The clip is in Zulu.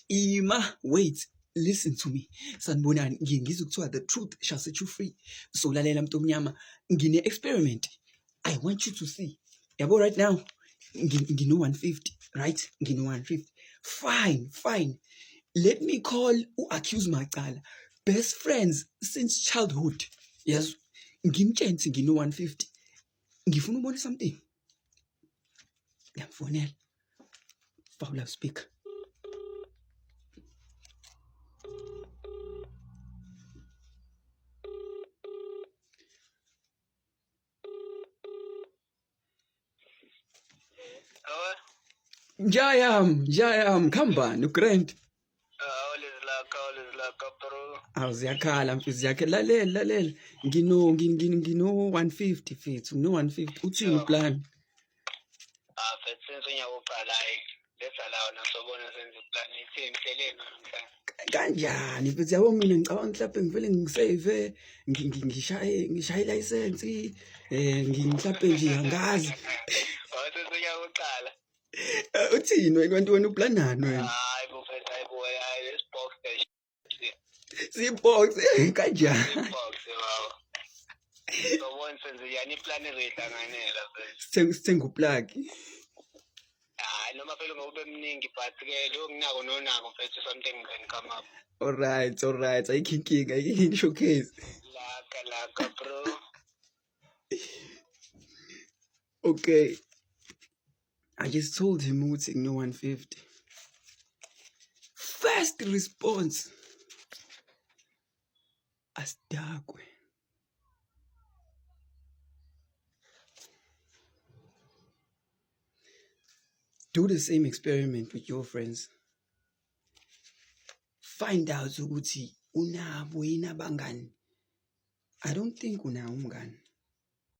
Ima, wait, listen to me. Sanibonani, ngizokuthiwa the truth shall set you free. So lalela mntu omnyama, ngine-experiment. I want you to see. Yabo right now, ngino 150, right? Ngino 150. Fine. Let me call u-accuse Macala. Best friends since childhood. Yes. Ngimtshentsi ngino 150. Ngifuna ubona something. Ngiyamfonela. Fawula speaker. Njayam, khambani ugrand. Awulizilaka bro. Awuziyakhala mfisi yakhe, lalela. Ngino 150 fethu, ngino 150. Uthini uplan? Fethu senze unyaka uqala hayi. Letha lawo nasobona senze plan ithi mhleleni namhlanje. Kanjani mfethu yabo mina ngicabanga mhlawumbe ngivele ngisave ngishaye license mhlawumbe nje angazi. Senze unyaka uqala. Uthini wena uplanani wena? Hayi bo fethu hayi this box station. Sibox kanjani? Box wow. Sobona senze yani plan ezihlanganela fethu. Sithenga uplug. Hayi noma phela ngobe mningi but ke lo nginako nonako mfethu something can come up. Alright. Ayikho showcase. Laka bro. Okay. I just told him ukuthi ngino 150. First response. Asidakwe. Do the same experiment with your friends. Find out ukuthi unabo yini abangani. I don't think unawo umngani.